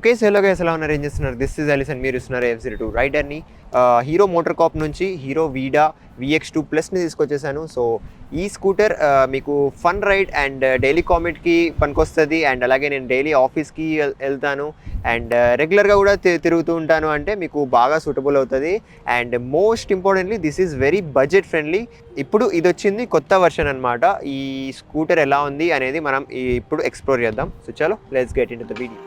Okay so guys ఎలా ఉన్నారు, ఏం చేస్తున్నారు? దిస్ ఇస్ అలీస్ అండ్ మీరు ఇస్తున్నారు F02 రైడర్ని. హీరో మోటార్ కాప్ నుంచి హీరో వీడా VX2 ప్లస్ని తీసుకొచ్చేసాను. సో ఈ స్కూటర్ మీకు ఫన్ రైడ్ అండ్ డైలీ కామెట్కి పనికొస్తుంది. అండ్ అలాగే నేను డైలీ ఆఫీస్కి వెళ్తాను అండ్ రెగ్యులర్గా కూడా తిరుగుతూ ఉంటాను, అంటే మీకు బాగా సూటబుల్ అవుతుంది. And most importantly this is very budget friendly. ఇప్పుడు ఇది వచ్చింది కొత్త వర్షన్ అనమాట. ఈ స్కూటర్ ఎలా ఉంది అనేది మనం ఇప్పుడు ఎక్స్ప్లోర్ చేద్దాం. సో చలో let's get in to the video.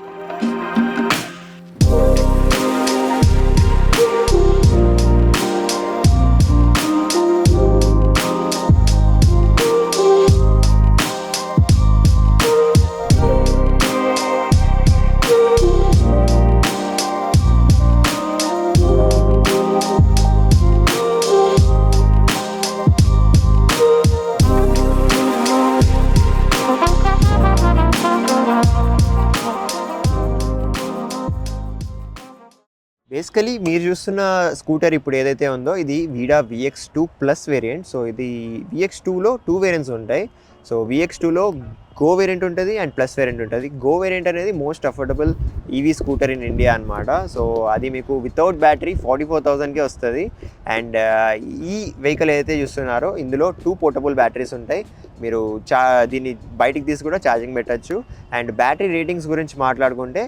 Basically మీరు చూస్తున్న స్కూటర్ ఇప్పుడు ఏదైతే ఉందో ఇది వీడా VX2 ప్లస్ వేరియంట్. సో ఇది VX2లో 2 వేరియంట్స్ ఉంటాయి. సో VX2లో గో వేరియంట్ ఉంటుంది అండ్ ప్లస్ వేరియంట్ ఉంటుంది. గో వేరియంట్ అనేది most affordable EV scooter in India అనమాట. సో అది మీకు వితౌట్ బ్యాటరీ 44,000కే వస్తుంది. అండ్ ఈ వెహికల్ ఏదైతే చూస్తున్నారో ఇందులో 2 పోర్టబుల్ బ్యాటరీస్ ఉంటాయి. మీరు దీన్ని బయటికి తీసి కూడా ఛార్జింగ్ పెట్టచ్చు. అండ్ బ్యాటరీ రేటింగ్స్ గురించి మాట్లాడుకుంటే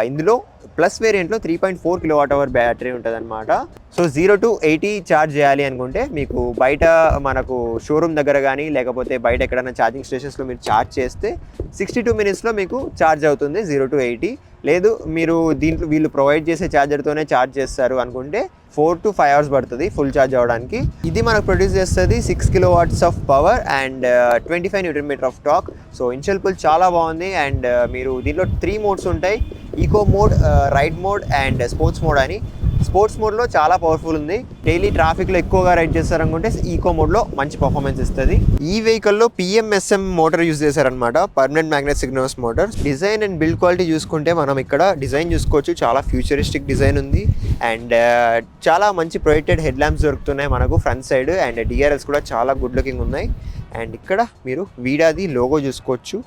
ఇందులో ప్లస్ వేరియంట్లో 3.4 kWh బ్యాటరీ ఉంటుంది అనమాట. సో 0 to 80 ఛార్జ్ చేయాలి అనుకుంటే మీకు బయట మనకు షోరూమ్ దగ్గర కానీ లేకపోతే బయట ఎక్కడైనా ఛార్జింగ్ స్టేషన్స్లో మీరు ఛార్జ్ చేస్తే 62 minutesలో మీకు ఛార్జ్ అవుతుంది 0 to 80. లేదు మీరు దీంట్లో వీళ్ళు ప్రొవైడ్ చేసే ఛార్జర్తోనే ఛార్జ్ చేస్తారు అనుకుంటే 4 to 5 hours పడుతుంది ఫుల్ ఛార్జ్ అవ్వడానికి. ఇది మనకు ప్రొడ్యూస్ చేస్తుంది 6 kilowatts of power and 25 Nm of torque. So initial pull చాలా బాగుంది. అండ్ మీరు దీంట్లో 3 మోడ్స్ ఉంటాయి, eco mode, ride mode and sports mode అని. స్పోర్ట్స్ మోడ్లో చాలా పవర్ఫుల్ ఉంది. డైలీ ట్రాఫిక్లో ఎక్కువగా రైడ్ చేస్తారనుకుంటే ఈకో మోడ్లో మంచి పర్ఫార్మెన్స్ ఇస్తుంది. ఈ వెహికల్లో PMSM మోటార్ యూజ్ చేశారనమాట, permanent magnet signals motor. Design and build quality చూసుకుంటే మనం ఇక్కడ డిజైన్ చూసుకోవచ్చు, చాలా ఫ్యూచరిస్టిక్ డిజైన్ ఉంది. అండ్ చాలా మంచి ప్రొజెక్టెడ్ హెడ్ ల్యాంప్స్ దొరుకుతున్నాయి మనకు ఫ్రంట్ సైడ్. అండ్ DRLs కూడా చాలా గుడ్ లుకింగ్ ఉన్నాయి. అండ్ ఇక్కడ మీరు వీడాది లోగో చూసుకోవచ్చు.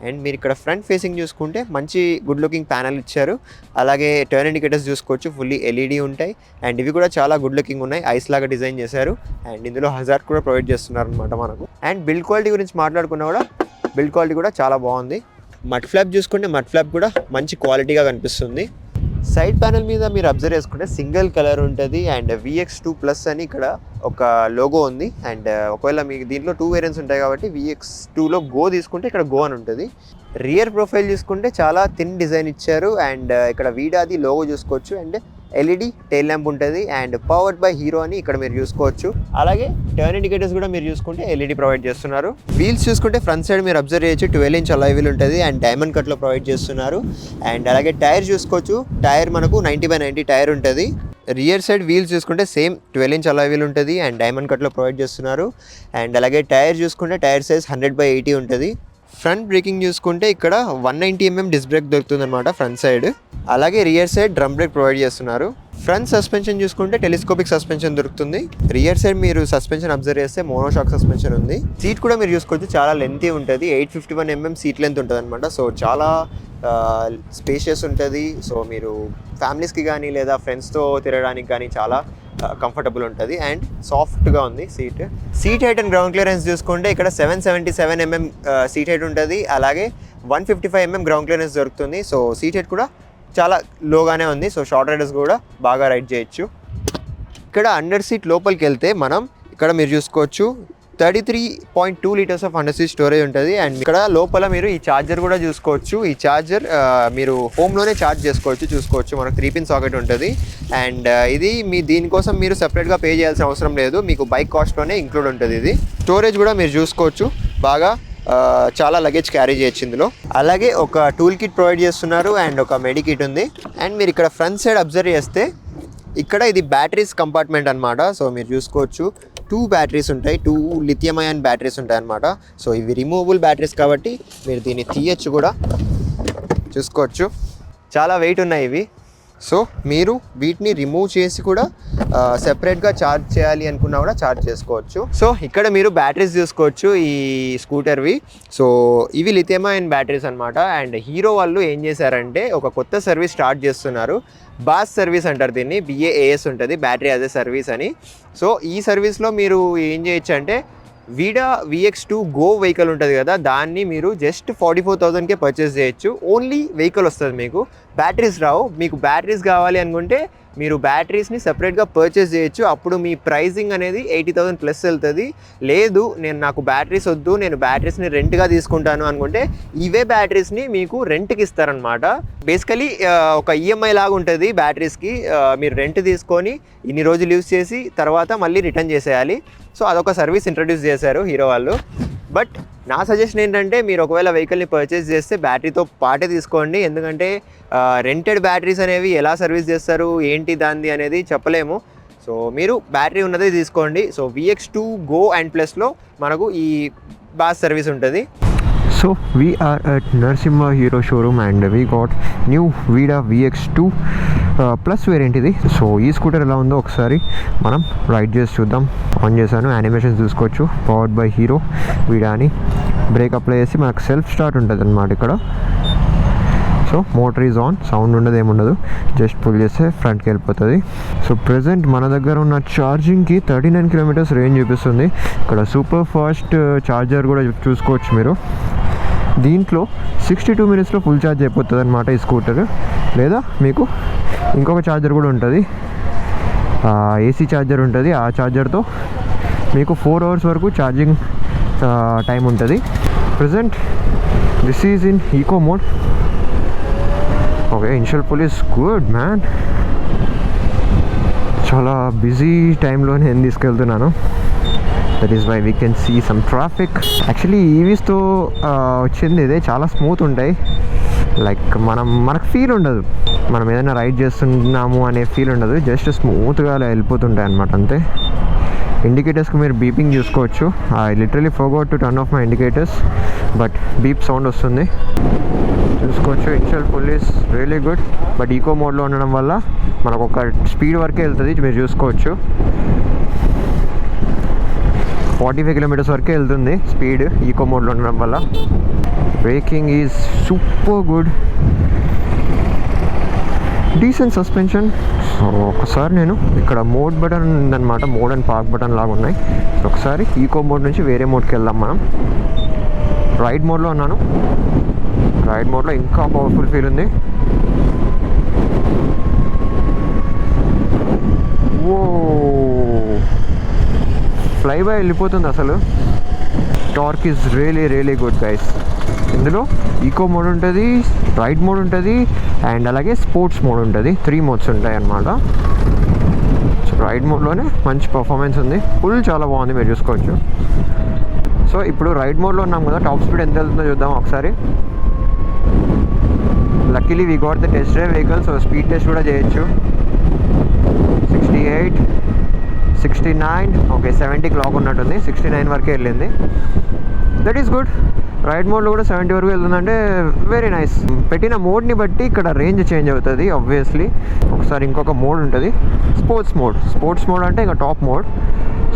అండ్ మీరు ఇక్కడ ఫ్రంట్ ఫేసింగ్ చూసుకుంటే మంచి గుడ్ లుకింగ్ ప్యానల్ ఇచ్చారు. అలాగే టర్న్ ఇండికేటర్స్ చూసుకోవచ్చు, ఫుల్లీ LED ఉంటాయి. అండ్ ఇవి కూడా చాలా గుడ్ లుకింగ్ ఉన్నాయి, ఐస్ లాగా డిజైన్ చేశారు. అండ్ ఇందులో హజార్డ్ కూడా ప్రొవైడ్ చేస్తున్నారు అనమాట మనకు. అండ్ బిల్డ్ క్వాలిటీ గురించి మాట్లాడుకున్నా కూడా బిల్డ్ క్వాలిటీ కూడా చాలా బాగుంది. మడ్ ఫ్లాప్ చూసుకుంటే మడ్ ఫ్లాప్ కూడా మంచి క్వాలిటీగా కనిపిస్తుంది. సైడ్ ప్యానల్ మీద మీరు అబ్జర్వ్ చేసుకుంటే సింగిల్ కలర్ ఉంటుంది. అండ్ VX2 ప్లస్ అని ఇక్కడ ఒక లోగో ఉంది. అండ్ ఒకవేళ మీకు దీంట్లో 2 వేరియంట్స్ ఉంటాయి కాబట్టి VX2లో గో తీసుకుంటే ఇక్కడ గో అని ఉంటుంది. రియర్ ప్రొఫైల్ చూసుకుంటే చాలా థిన్ డిజైన్ ఇచ్చారు. అండ్ ఇక్కడ వీడాది లోగో చూసుకోవచ్చు. అండ్ LED టైల్ ల్యాంప్ ఉంటుంది. అండ్ పవర్డ్ బై హీరో అని ఇక్కడ మీరు చూసుకోవచ్చు. అలాగే టర్న్ ఇండికేటర్స్ కూడా మీరు చూసుకుంటే LED ప్రొవైడ్ చేస్తున్నారు. వీల్స్ చూసుకుంటే ఫ్రంట్ సైడ్ మీరు అబ్జర్వ్ చేయొచ్చు, 12 inch అలాయ్ వీల్ ఉంటుంది. అండ్ డైమండ్ కట్లో ప్రొవైడ్ చేస్తున్నారు. అండ్ అలాగే టైర్ చూసుకోవచ్చు, టైర్ మనకు 90/90 టైర్ ఉంటుంది. రియర్ సైడ్ వీల్స్ చూసుకుంటే సేమ్ 12 inch అలాయ్ వీల్ ఉంటుంది. అండ్ డైమండ్ కట్లో ప్రొవైడ్ చేస్తున్నారు. అండ్ అలాగే టైర్ చూసుకుంటే టైర్ సైజ్ 100/80 ఉంటుంది. ఫ్రంట్ బ్రేకింగ్ చూసుకుంటే ఇక్కడ 190 mm డిస్క్ బ్రేక్ దొరుకుతుంది అనమాట ఫ్రంట్ సైడ్. అలాగే rear side drum break provide చేస్తున్నారు. ఫ్రంట్ సస్పెన్షన్ చూసుకుంటే టెలిస్కోపిక్ సస్పెన్షన్ దొరుకుతుంది. రియర్ సైడ్ మీరు సస్పెన్షన్ అబ్జర్వ్ చేస్తే మోనోషాక్ సస్పెన్షన్ ఉంది. సీట్ కూడా మీరు చూసుకోవచ్చు, చాలా లెంతీ ఉంటుంది, 851 mm సీట్ లెంత్ ఉంటుంది అనమాట. సో చాలా స్పేషియస్ ఉంటుంది. సో మీరు ఫ్యామిలీస్కి కానీ లేదా ఫ్రెండ్స్తో తిరగడానికి కానీ చాలా కంఫర్టబుల్ ఉంటుంది. అండ్ సాఫ్ట్గా ఉంది seat height and ground clearance చూసుకుంటే ఇక్కడ 777 mm సీట్ హైట్ ఉంటుంది. అలాగే 155 mm గ్రౌండ్ క్లియరెన్స్ దొరుకుతుంది. సో సీట్ హైట్ కూడా చాలా లోగానే ఉంది. సో షార్ట్ రైడర్స్ కూడా బాగా రైడ్ చేయొచ్చు. ఇక్కడ అండర్ సీట్ లోపలికి వెళ్తే మనం ఇక్కడ మీరు చూసుకోవచ్చు 33.2 liters of under seat storage ఉంటుంది. అండ్ ఇక్కడ లోపల మీరు ఈ ఛార్జర్ కూడా చూసుకోవచ్చు. ఈ ఛార్జర్ మీరు హోమ్లోనే ఛార్జ్ చూసుకోవచ్చు. మనకు 3-pin సాకెట్ ఉంటుంది. అండ్ ఇది దీనికోసం మీరు సెపరేట్గా పే చేయాల్సిన అవసరం లేదు, మీకు బైక్ కాస్ట్లోనే ఇంక్లూడ్ ఉంటుంది. ఇది స్టోరేజ్ కూడా మీరు చూసుకోవచ్చు, బాగా చాలా లగేజ్ క్యారీ చేయొచ్చు ఇందులో. అలాగే ఒక టూల్ కిట్ ప్రొవైడ్ చేస్తున్నారు. అండ్ ఒక మెడి కిట్ ఉంది. అండ్ మీరు ఇక్కడ ఫ్రంట్ సైడ్ అబ్జర్వ్ చేస్తే ఇక్కడ ఇది బ్యాటరీస్ కంపార్ట్మెంట్ అనమాట. సో మీరు చూసుకోవచ్చు 2 బ్యాటరీస్ ఉంటాయి, 2 లిథియం అయాన్ బ్యాటరీస్ ఉంటాయి అనమాట. సో ఇవి రిమూవబుల్ బ్యాటరీస్ కాబట్టి మీరు దీన్ని తీయచ్చు కూడా, చూసుకోవచ్చు. చాలా వెయిట్ ఉన్నాయి ఇవి. సో మీరు వీటిని రిమూవ్ చేసి కూడా సెపరేట్గా ఛార్జ్ చేయాలి అనుకున్నా కూడా ఛార్జ్ చేసుకోవచ్చు. సో ఇక్కడ మీరు బ్యాటరీస్ చూసుకోవచ్చు ఈ స్కూటర్వి. సో ఇవి లిథియం అయాన్ బ్యాటరీస్ అనమాట. అండ్ హీరో వాళ్ళు ఏం చేశారంటే ఒక కొత్త సర్వీస్ స్టార్ట్ చేస్తున్నారు. బాస్ సర్వీస్ అంటారు దీన్ని, BAAS ఉంటుంది, బ్యాటరీ యాజ్ ఎ సర్వీస్ అని. సో ఈ సర్వీస్లో మీరు ఏం చేయొచ్చు అంటే వీడా VX2 గో వెహికల్ ఉంటుంది కదా, దాన్ని మీరు జస్ట్ 44,000కే పర్చేస్ చేయొచ్చు. ఓన్లీ వెహికల్ వస్తుంది, మీకు బ్యాటరీస్ రావు. మీకు బ్యాటరీస్ కావాలి అనుకుంటే మీరు బ్యాటరీస్ని సెపరేట్గా పర్చేస్ చేయొచ్చు. అప్పుడు మీ ప్రైజింగ్ అనేది 80,000 ప్లస్ వెళ్తుంది. లేదు నాకు బ్యాటరీస్ వద్దు, నేను బ్యాటరీస్ని రెంట్గా తీసుకుంటాను అనుకుంటే ఇవే బ్యాటరీస్ని మీకు రెంట్కి ఇస్తారనమాట. బేసికలీ ఒక EMI లాగా ఉంటుంది బ్యాటరీస్కి. మీరు రెంట్ తీసుకొని ఇన్ని రోజులు యూజ్ చేసి తర్వాత మళ్ళీ రిటర్న్ చేసేయాలి. సో అదొక సర్వీస్ ఇంట్రడ్యూస్ చేశారు హీరో వాళ్ళు. బట్ నా సజెషన్ ఏంటంటే మీరు ఒకవేళ వెహికల్ని పర్చేస్ చేస్తే బ్యాటరీతో పాటే తీసుకోండి. ఎందుకంటే రెంటెడ్ బ్యాటరీస్ అనేవి ఎలా సర్వీస్ చేస్తారు ఏంటి దాన్ని అనేది చెప్పలేము. సో మీరు బ్యాటరీ ఉన్నదే తీసుకోండి. సో VX2 గో అండ్ ప్లస్లో మనకు ఈ బాస్ సర్వీస్ ఉంటుంది. So we are at Narasimha Hero showroom and we got new Vida VX2 plus variant ఇది. సో ఈ స్కూటర్ ఎలా ఉందో ఒకసారి మనం రైడ్ చేసి చూద్దాం. ఆన్ చేశాను, యానిమేషన్స్ చూసుకోవచ్చు. పవర్డ్ బై హీరో వీడా అని. బ్రేక్ అప్లై చేసి మనకు సెల్ఫ్ స్టార్ట్ ఉంటుంది అన్నమాట ఇక్కడ. So motor is on, sound ఉండదు, ఏముండదు, జస్ట్ పుల్ చేస్తే ఫ్రంట్కి వెళ్ళిపోతుంది. సో ప్రజెంట్ మన దగ్గర ఉన్న ఛార్జింగ్కి 39 కిలోమీటర్స్ రేంజ్ చూపిస్తుంది. ఇక్కడ సూపర్ ఫాస్ట్ ఛార్జర్ కూడా చూసుకోవచ్చు మీరు. దీంట్లో 62 మినిట్స్లో ఫుల్ ఛార్జ్ అయిపోతుంది అనమాట ఈ స్కూటర్. లేదా మీకు ఇంకొక ఛార్జర్ కూడా ఉంటుంది, AC ఛార్జర్ ఉంటుంది. ఆ ఛార్జర్తో మీకు 4 అవర్స్ వరకు ఛార్జింగ్ టైం ఉంటుంది. Present this is in eco mode. Okay, initial pull is good man. చాలా బిజీ టైంలో నేను తీసుకెళ్తున్నాను. That is why we can see some traffic. Actually ఈవీస్తో వచ్చింది ఇదే, చాలా స్మూత్ ఉంటాయి. లైక్ మనకు ఫీల్ ఉండదు, మనం ఏదైనా రైడ్ చేస్తున్నాము అనే ఫీల్ ఉండదు. జస్ట్ స్మూత్గా అలా వెళ్ళిపోతుంటాయి అన్నమాట, అంతే. ఇండికేటర్స్కి మీరు బీపింగ్ చూసుకోవచ్చు. I literally forgot to turn off my indicators, but beep sound వస్తుంది, చూసుకోవచ్చు. Initial pull is really good. But eco మోడ్లో ఉండడం వల్ల మనకు ఒక స్పీడ్ వరకే వెళ్తుంది, మీరు చూసుకోవచ్చు. 45 కిలోమీటర్స్ వరకే వెళ్తుంది స్పీడ్ ఈకో మోడ్లో ఉండడం వల్ల. Breaking is super good, decent suspension. So ఒకసారి నేను ఇక్కడ మోడ్ బటన్ ఉందన్నమాట, మోడ్ అండ్ పార్క్ బటన్ లాగా ఉన్నాయి. ఒకసారి ఈకో మోడ్ నుంచి వేరే మోడ్కి వెళ్దాం మనం. రైడ్ మోడ్లో ఉన్నాను, రైడ్ మోడ్లో ఇంకా పవర్ఫుల్ ఫీల్ ఉంది. ఓ ఫ్లై బై వెళ్ళిపోతుంది అసలు. Torque is really good guys. ఇందులో ఈకో మోడ్ ఉంటుంది, రైడ్ మోడ్ ఉంటుంది, అండ్ అలాగే స్పోర్ట్స్ మోడ్ ఉంటుంది. 3 మోడ్స్ ఉంటాయి అన్నమాట. సో రైడ్ మోడ్లోనే మంచి పర్ఫార్మెన్స్ ఉంది, ఫుల్ చాలా బాగుంది, మీరు చూసుకోవచ్చు. సో ఇప్పుడు రైడ్ మోడ్లో ఉన్నాం కదా, టాప్ స్పీడ్ ఎంత వెళ్తుందో చూద్దాం ఒకసారి. Luckily we got the test drive vehicle, so speed test కూడా చేయొచ్చు. 68, 69, ఓకే 70 క్లాక్ ఉన్నట్టుంది, 69 వరకే వెళ్ళింది. That is good. రైడ్ మోడ్లో కూడా 70 వరకు వెళ్తుందంటే వెరీ నైస్. పెట్టిన మోడ్ని బట్టి ఇక్కడ రేంజ్ చేంజ్ అవుతుంది ఆబ్వియస్లీ. ఒకసారి ఇంకొక మోడ్ ఉంటుంది, స్పోర్ట్స్ మోడ్ అంటే ఇంకా టాప్ మోడ్.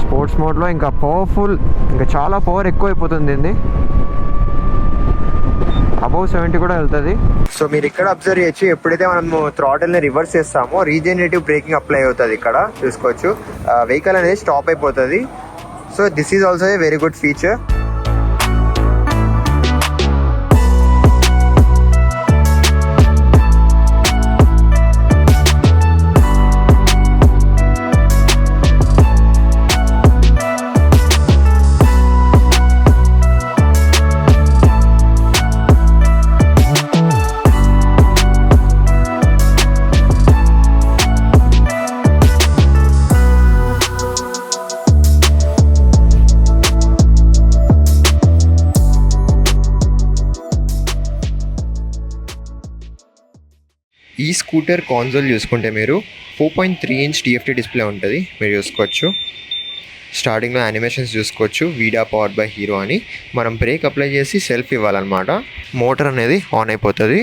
స్పోర్ట్స్ మోడ్లో ఇంకా పవర్ఫుల్, ఇంకా చాలా పవర్ ఎక్కువైపోతుంది దీన్ని. అబౌవ్ 70 కూడా వెళ్తుంది. సో మీరు ఇక్కడ అబ్జర్వ్ చేయొచ్చు, ఎప్పుడైతే మనము థ్రాటిల్ని రివర్స్ చేస్తామో రీజనరేటివ్ బ్రేకింగ్ అప్లై అవుతుంది. ఇక్కడ చూసుకోవచ్చు, వెహికల్ అనేది స్టాప్ అయిపోతుంది. So this is also a very good feature. ఈ స్కూటర్ కాన్సోల్ చూసుకుంటే మీరు 4.3 ఇంచ్ TFT డిస్ప్లే ఉంటుంది, మీరు చూసుకోవచ్చు. స్టార్టింగ్లో యానిమేషన్స్ చూసుకోవచ్చు, వీడా పవర్డ్ బై హీరో అని. మనం బ్రేక్ అప్లై చేసి సెల్ఫ్ ఇవ్వాలన్నమాట, మోటార్ అనేది ఆన్ అయిపోతుంది.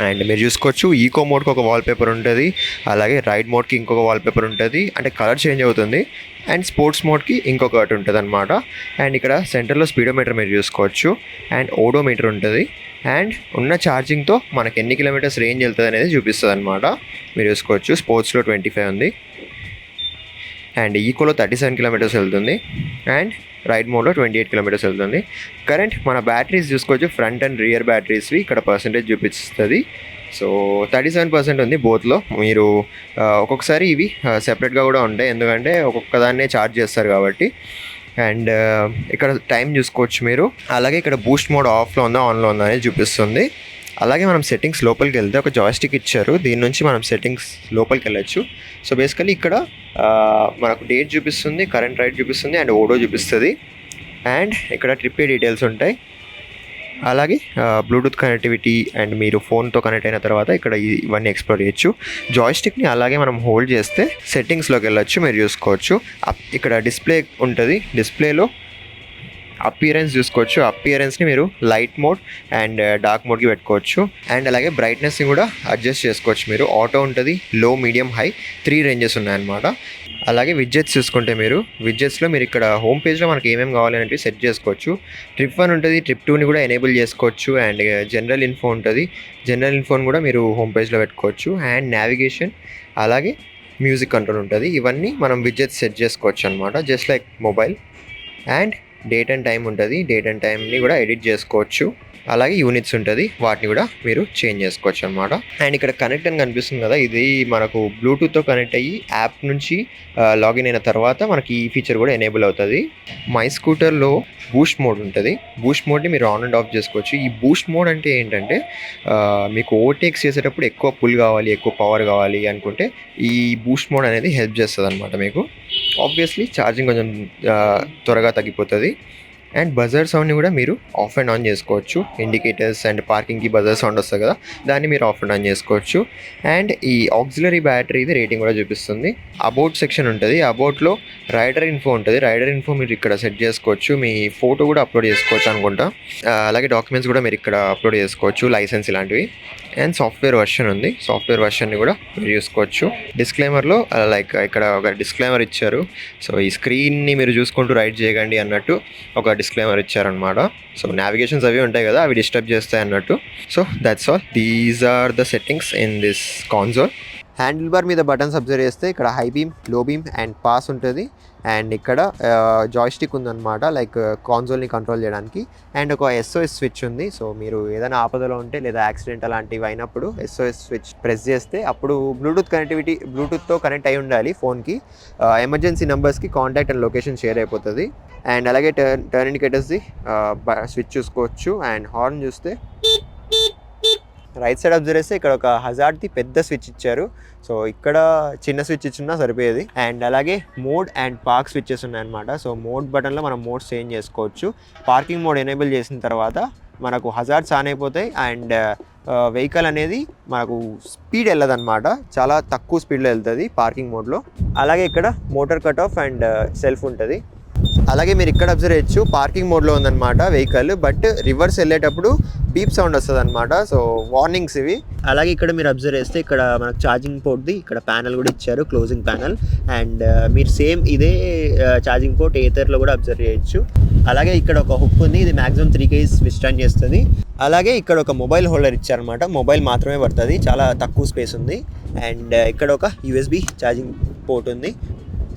అండ్ మీరు చూసుకోవచ్చు ఈకో మోడ్కి ఒక వాల్పేపర్ ఉంటుంది, అలాగే రైడ్ మోడ్కి ఇంకొక వాల్పేపర్ ఉంటుంది, అంటే కలర్ చేంజ్ అవుతుంది. అండ్ స్పోర్ట్స్ మోడ్కి ఇంకొకటి ఉంటుంది అనమాట. అండ్ ఇక్కడ సెంటర్లో స్పీడోమీటర్ మీరు చూసుకోవచ్చు, అండ్ ఓడోమీటర్ ఉంటుంది. అండ్ ఉన్న ఛార్జింగ్తో మనకి ఎన్ని కిలోమీటర్స్ రేంజ్ వెళ్తుంది అనేది చూపిస్తుంది అనమాట. మీరు చూసుకోవచ్చు స్పోర్ట్స్లో 25 ఉంది, అండ్ ఈకోలో 37 కిలోమీటర్స్ వెళ్తుంది, అండ్ రైడ్ మోడ్లో 28 కిలోమీటర్స్ వెళ్తుంది. కరెంట్ మన బ్యాటరీస్ చూసుకోవచ్చు, ఫ్రంట్ అండ్ రియర్ బ్యాటరీస్వి ఇక్కడ పర్సంటేజ్ చూపిస్తుంది. సో 37% ఉంది బోత్లో. మీరు ఒక్కొక్కసారి ఇవి సెపరేట్గా కూడా ఉంటాయి, ఎందుకంటే ఒక్కొక్క దాన్నే ఛార్జ్ చేస్తారు కాబట్టి. అండ్ ఇక్కడ టైం చూసుకోవచ్చు మీరు. అలాగే ఇక్కడ బూస్ట్ మోడ్ ఆఫ్లో ఉందా ఆన్లో ఉందా అనేది చూపిస్తుంది. అలాగే మనం సెట్టింగ్స్ లోపలికి వెళ్తే ఒక జాయ్స్టిక్ ఇచ్చారు, దీని నుంచి మనం సెట్టింగ్స్ లోపలికి వెళ్ళచ్చు. సో బేసికలీ ఇక్కడ మనకు డేట్ చూపిస్తుంది, కరెంట్ రైడ్ చూపిస్తుంది, అండ్ ఓడో చూపిస్తుంది. అండ్ ఇక్కడ ట్రిప్ డీటెయిల్స్ ఉంటాయి. అలాగే బ్లూటూత్ కనెక్టివిటీ, అండ్ మీరు ఫోన్తో కనెక్ట్ అయిన తర్వాత ఇక్కడ ఇవన్నీ ఎక్స్ప్లోర్ చేయొచ్చు. జాయ్స్టిక్ని అలాగే మనం హోల్డ్ చేస్తే సెట్టింగ్స్లోకి వెళ్ళొచ్చు, మీరు చూసుకోవచ్చు. ఇక్కడ డిస్ప్లే ఉంటుంది, డిస్ప్లేలో అపియరెన్స్ చూసుకోవచ్చు. అపియరెన్స్ని మీరు లైట్ మోడ్ అండ్ డార్క్ మోడ్కి పెట్టుకోవచ్చు. అండ్ అలాగే బ్రైట్నెస్ని కూడా అడ్జస్ట్ చేసుకోవచ్చు. మీరు ఆటో ఉంటుంది, లో, మీడియం, హై 3 రేంజెస్ ఉన్నాయన్నమాట. అలాగే విడ్జెట్స్ చూసుకుంటే మీరు విడ్జెట్స్లో మీరు ఇక్కడ హోమ్ పేజ్లో మనకి ఏమేమి కావాలనేవి సెట్ చేసుకోవచ్చు. ట్రిప్ 1 ఉంటుంది, ట్రిప్ 2ని కూడా ఎనేబుల్ చేసుకోవచ్చు. అండ్ జనరల్ ఇన్ఫో ఉంటుంది, జనరల్ ఇన్ఫోని కూడా మీరు హోమ్ పేజ్లో పెట్టుకోవచ్చు. అండ్ నావిగేషన్, అలాగే మ్యూజిక్ కంట్రోల్ ఉంటుంది. ఇవన్నీ మనం విడ్జెట్స్ సెట్ చేసుకోవచ్చు అనమాట, just like mobile. And date and time ఉంటుంది, డేట్ అండ్ టైంని కూడా ఎడిట్ చేసుకోవచ్చు. అలాగే యూనిట్స్ ఉంటుంది, వాటిని కూడా మీరు చేంజ్ చేసుకోవచ్చు అనమాట. అండ్ ఇక్కడ కనెక్ట్ అని కనిపిస్తుంది కదా, ఇది మనకు బ్లూటూత్తో కనెక్ట్ అయ్యి యాప్ నుంచి లాగిన్ అయిన తర్వాత మనకి ఈ ఫీచర్ కూడా ఎనేబుల్ అవుతుంది. మై స్కూటర్లో బూస్ట్ మోడ్ ఉంటుంది, బూస్ట్ మోడ్ని మీరు ఆన్ అండ్ ఆఫ్ చేసుకోవచ్చు. ఈ బూస్ట్ మోడ్ అంటే ఏంటంటే మీకు ఓవర్టేక్స్ చేసేటప్పుడు ఎక్కువ పుల్ కావాలి, ఎక్కువ పవర్ కావాలి అనుకుంటే ఈ బూస్ట్ మోడ్ అనేది హెల్ప్ చేస్తుంది అనమాట మీకు. ఆబ్వియస్లీ ఛార్జింగ్ కొంచెం త్వరగా తగ్గిపోతుంది. అండ్ బజర్ సౌండ్ని కూడా మీరు ఆఫ్ అండ్ ఆన్ చేసుకోవచ్చు. ఇండికేటర్స్ అండ్ పార్కింగ్కి బజర్ సౌండ్ వస్తుంది కదా, దాన్ని మీరు ఆఫ్ అండ్ ఆన్ చేసుకోవచ్చు. అండ్ ఈ ఆక్సిలరీ బ్యాటరీది రేటింగ్ కూడా చూపిస్తుంది. అబౌట్ సెక్షన్ ఉంటుంది, అబౌట్లో రైడర్ ఇన్ఫో ఉంటుంది, రైడర్ ఇన్ఫో మీరు ఇక్కడ సెట్ చేసుకోవచ్చు. మీ ఫోటో కూడా అప్లోడ్ చేసుకోవచ్చు అనుకుంటా. అలాగే డాక్యుమెంట్స్ కూడా మీరు ఇక్కడ అప్లోడ్ చేసుకోవచ్చు, లైసెన్స్ ఇలాంటివి. అండ్ సాఫ్ట్వేర్ వర్షన్ ఉంది, సాఫ్ట్వేర్ వర్షన్ని కూడా మీరు చూసుకోవచ్చు. డిస్క్లైమర్లో లైక్ ఇక్కడ ఒక డిస్క్లైమర్ ఇచ్చారు. సో ఈ స్క్రీన్ని మీరు చూసుకుంటూ రైడ్ చేయకండి అన్నట్టు ఒక డిస్క్లైమర్ ఇచ్చారనమాట. సో నావిగేషన్స్ అవి ఉంటాయి కదా, అవి డిస్టర్బ్ చేస్తాయి అన్నట్టు. So that's all, these are the settings in this console. Handle bar మీద బటన్స్ అబ్జర్వ్ చేస్తే ఇక్కడ high beam, low beam and pass ఉంటుంది. అండ్ ఇక్కడ జాయ్స్టిక్ ఉందన్నమాట, లైక్ కాన్సోల్ని కంట్రోల్ చేయడానికి. అండ్ ఒక SOS స్విచ్ ఉంది. సో మీరు ఏదైనా ఆపదలో ఉంటే లేదా యాక్సిడెంట్ అలాంటివి అయినప్పుడు SOS స్విచ్ ప్రెస్ చేస్తే అప్పుడు బ్లూటూత్తో కనెక్ట్ అయి ఉండాలి ఫోన్కి. ఎమర్జెన్సీ నెంబర్స్కి కాంటాక్ట్ అండ్ లొకేషన్ షేర్ అయిపోతుంది. అండ్ అలాగే టర్న్ ఇండికేటర్స్ది స్విచ్ చూసుకోవచ్చు. అండ్ హార్న్ చూస్తే రైట్ సైడ్ అబ్జర్వ్ చేస్తే ఇక్కడ ఒక హజార్డ్ది పెద్ద స్విచ్ ఇచ్చారు. సో ఇక్కడ చిన్న స్విచ్ ఇచ్చున్నా సరిపోయేది. అండ్ అలాగే మోడ్ అండ్ పార్క్ స్విచ్చెస్ ఉన్నాయన్నమాట. సో మోడ్ బటన్లో మనం మోడ్స్ చేంజ్ చేసుకోవచ్చు. పార్కింగ్ మోడ్ ఎనేబుల్ చేసిన తర్వాత మనకు హజార్డ్స్ ఆన్ అయిపోతాయి. అండ్ వెహికల్ అనేది మనకు స్పీడ్ వెళ్ళదన్నమాట, చాలా తక్కువ స్పీడ్లో వెళ్తుంది పార్కింగ్ మోడ్లో. అలాగే ఇక్కడ motor cut off and self ఉంటుంది. అలాగే మీరు ఇక్కడ అబ్జర్వ్ చేయొచ్చు, పార్కింగ్ మోడ్లో ఉందన్నమాట వెహికల్, బట్ రివర్స్ వెళ్ళేటప్పుడు బీప్ సౌండ్ వస్తుంది అనమాట. సో వార్నింగ్స్ ఇవి. అలాగే ఇక్కడ మీరు అబ్జర్వ్ చేస్తే ఇక్కడ మనకు ఛార్జింగ్ పోర్ట్ది ఇక్కడ ప్యానల్ కూడా ఇచ్చారు, క్లోజింగ్ ప్యానల్. అండ్ మీరు సేమ్ ఇదే ఛార్జింగ్ పోర్ట్ ఏథర్లో కూడా అబ్జర్వ్ చేయొచ్చు. అలాగే ఇక్కడ ఒక హుక్ ఉంది, ఇది మ్యాక్సిమం 3 kg విస్టాండ్ చేస్తుంది. అలాగే ఇక్కడ ఒక మొబైల్ హోల్డర్ ఇచ్చారనమాట, మొబైల్ మాత్రమే పడుతుంది, చాలా తక్కువ స్పేస్ ఉంది. అండ్ ఇక్కడ ఒక USB ఛార్జింగ్ పోర్ట్ ఉంది.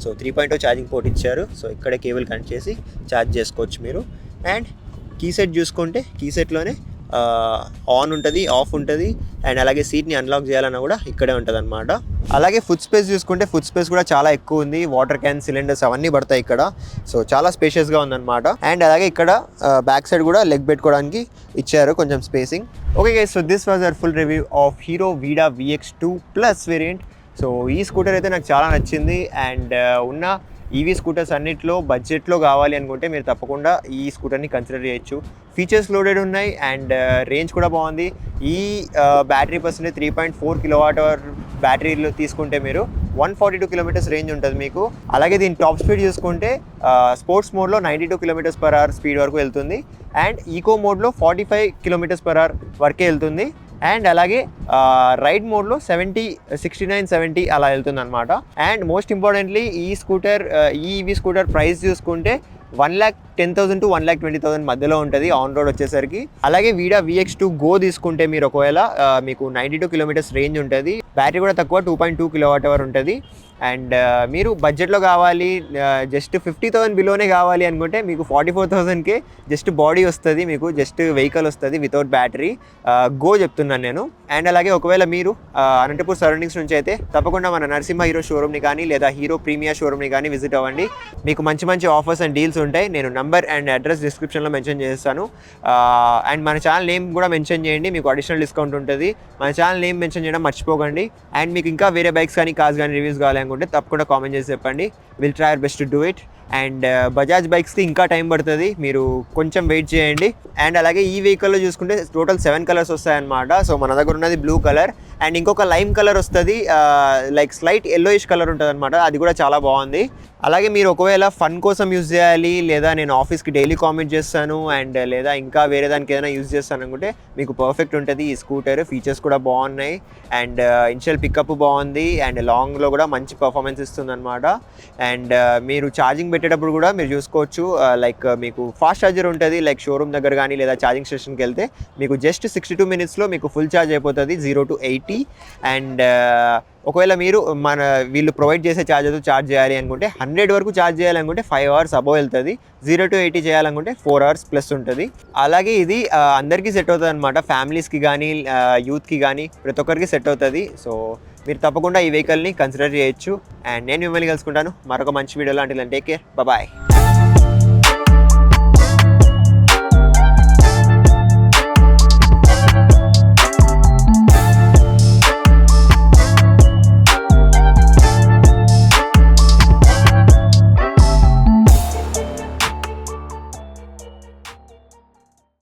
సో 3.0 ఛార్జింగ్ పోర్ట్ ఇచ్చారు. సో ఇక్కడ కేబుల్ కనెక్ట్ చేసి ఛార్జ్ చేసుకోవచ్చు మీరు. అండ్ కీ సెట్ చూసుకుంటే కీ సెట్లోనే ఆన్ ఉంటుంది, ఆఫ్ ఉంటుంది. అండ్ అలాగే సీట్ని అన్లాక్ చేయాలన్నా కూడా ఇక్కడే ఉంటుంది అనమాట. అలాగే ఫుడ్ స్పేస్ చూసుకుంటే ఫుడ్ స్పేస్ కూడా చాలా ఎక్కువ ఉంది. వాటర్ క్యాన్, సిలిండర్స్ అవన్నీ పడతాయి ఇక్కడ. సో చాలా స్పేషియస్గా ఉందన్నమాట. అండ్ అలాగే ఇక్కడ బ్యాక్ సైడ్ కూడా లెగ్ పెట్టుకోవడానికి ఇచ్చారు కొంచెం spacing. Okay guys, so this was our full review of hero వీడా VX2 ప్లస్ వేరియంట్. సో ఈ స్కూటర్ అయితే నాకు చాలా నచ్చింది. అండ్ ఉన్న ఈవీ స్కూటర్స్ అన్నిట్లో బడ్జెట్లో కావాలి అనుకుంటే మీరు తప్పకుండా ఈ స్కూటర్ని కన్సిడర్ చేయొచ్చు. ఫీచర్స్ లోడెడ్ ఉన్నాయి అండ్ రేంజ్ కూడా బాగుంది. ఈ బ్యాటరీ పర్సెంటేజ్ 3.4 kWh బ్యాటరీలో తీసుకుంటే మీరు 142 kilometers రేంజ్ ఉంటుంది మీకు. అలాగే దీని టాప్ స్పీడ్ చూసుకుంటే స్పోర్ట్స్ మోడ్లో 92 km/h స్పీడ్ వరకు వెళ్తుంది. అండ్ ఈకో మోడ్లో 45 km/h వరకే వెళ్తుంది. అండ్ అలాగే రైడ్ మోడ్లో 69-70 అలా వెళ్తుంది అనమాట. అండ్ మోస్ట్ ఇంపార్టెంట్లీ ఈ స్కూటర్ ఈ ఈవీ స్కూటర్ ప్రైస్ చూసుకుంటే 1,10,000 to 1,20,000 మధ్యలో ఉంటుంది ఆన్ రోడ్ వచ్చేసరికి. అలాగే వీడా VX2 గో తీసుకుంటే మీరు ఒకవేళ మీకు 92 కిలోమీటర్స్ రేంజ్ ఉంటుంది, బ్యాటరీ కూడా తక్కువ 2.2 kWh ఉంటుంది. అండ్ మీరు బడ్జెట్లో కావాలి జస్ట్ 50,000 బిలోనే కావాలి అనుకుంటే మీకు 44,000కే జస్ట్ బాడీ వస్తుంది, మీకు జస్ట్ వెహికల్ వస్తుంది వితౌట్ బ్యాటరీ. గో చెప్తున్నాను నేను. అండ్ అలాగే ఒకవేళ మీరు అనంతపూర్ సరౌండింగ్స్ నుంచి అయితే తప్పకుండా మన నరసింహ హీరో షోరూమ్ని కానీ లేదా హీరో ప్రీమియర్ షోరూమ్ని కానీ విజిట్ అవ్వండి. మీకు మంచి మంచి ఆఫర్స్ అండ్ డీల్స్ ఉంటాయి. నేను నంబర్ అండ్ అడ్రస్ డిస్క్రిప్షన్లో మెన్షన్ చేస్తాను. అండ్ మన ఛానల్ నేమ్ కూడా మెన్షన్ చేయండి, మీకు అడిషనల్ డిస్కౌంట్ ఉంటుంది. మన ఛానల్ నేమ్ మెన్షన్ చేయడం మర్చిపోకండి. అండ్ మీకు ఇంకా వేరే బైక్స్ కానీ కార్స్ కానీ రివ్యూస్ కావాలనుకుంటే తప్పకుండా కామెంట్ చేసి చెప్పండి. Will try our best to do it. And Bajaj బైక్స్కి ఇంకా టైం పడుతుంది, మీరు కొంచెం వెయిట్ చేయండి. అండ్ అలాగే ఈ వెహికల్లో చూసుకుంటే టోటల్ 7 కలర్స్ వస్తాయన్నమాట. సో మన దగ్గర ఉన్నది బ్లూ కలర్ అండ్ ఇంకొక లైమ్ కలర్ వస్తుంది, లైక్ స్లైట్ ఎల్లోయిష్ కలర్ ఉంటుంది అనమాట, అది కూడా చాలా బాగుంది. అలాగే మీరు ఒకవేళ ఫన్ కోసం యూజ్ చేయాలి లేదా నేను ఆఫీస్కి డైలీ కామెంట్ చేస్తాను అండ్ లేదా ఇంకా వేరే దానికి ఏదైనా యూజ్ చేస్తాను అనుకుంటే మీకు పర్ఫెక్ట్ ఉంటుంది ఈ స్కూటర్. ఫీచర్స్ కూడా బాగున్నాయి అండ్ ఇనిషియల్ పికప్ బాగుంది అండ్ లాంగ్లో కూడా మంచి పర్ఫార్మెన్స్ ఇస్తుంది అనమాట. అండ్ మీరు ఛార్జింగ్ పెట్టేటప్పుడు కూడా మీరు చూసుకోవచ్చు, లైక్ మీకు ఫాస్ట్ ఛార్జర్ ఉంటుంది, లైక్ షోరూమ్ దగ్గర కానీ లేదా ఛార్జింగ్ స్టేషన్కి వెళ్తే మీకు జస్ట్ 62 minutesలో మీకు ఫుల్ ఛార్జ్ అయిపోతుంది 0 to 80. అండ్ ఒకవేళ మీరు వీళ్ళు ప్రొవైడ్ చేసే ఛార్జర్తో ఛార్జ్ చేయాలి అనుకుంటే 100 వరకు ఛార్జ్ చేయాలనుకుంటే 5 hours అబోవ్ వెళ్తుంది, 0 to 80 చేయాలనుకుంటే 4 hours ప్లస్ ఉంటుంది. అలాగే ఇది అందరికీ సెట్ అవుతుంది అనమాట, ఫ్యామిలీస్కి కానీ యూత్కి కానీ ప్రతి ఒక్కరికి సెట్ అవుతుంది. సో మీరు తప్పకుండా ఈ వెహికల్ని కన్సిడర్ చేయొచ్చు. అండ్ నేను మిమ్మల్ని కలుసుకుంటాను మరొక మంచి వీడియోలో. అంటే టేక్ కేర్, బాయ్.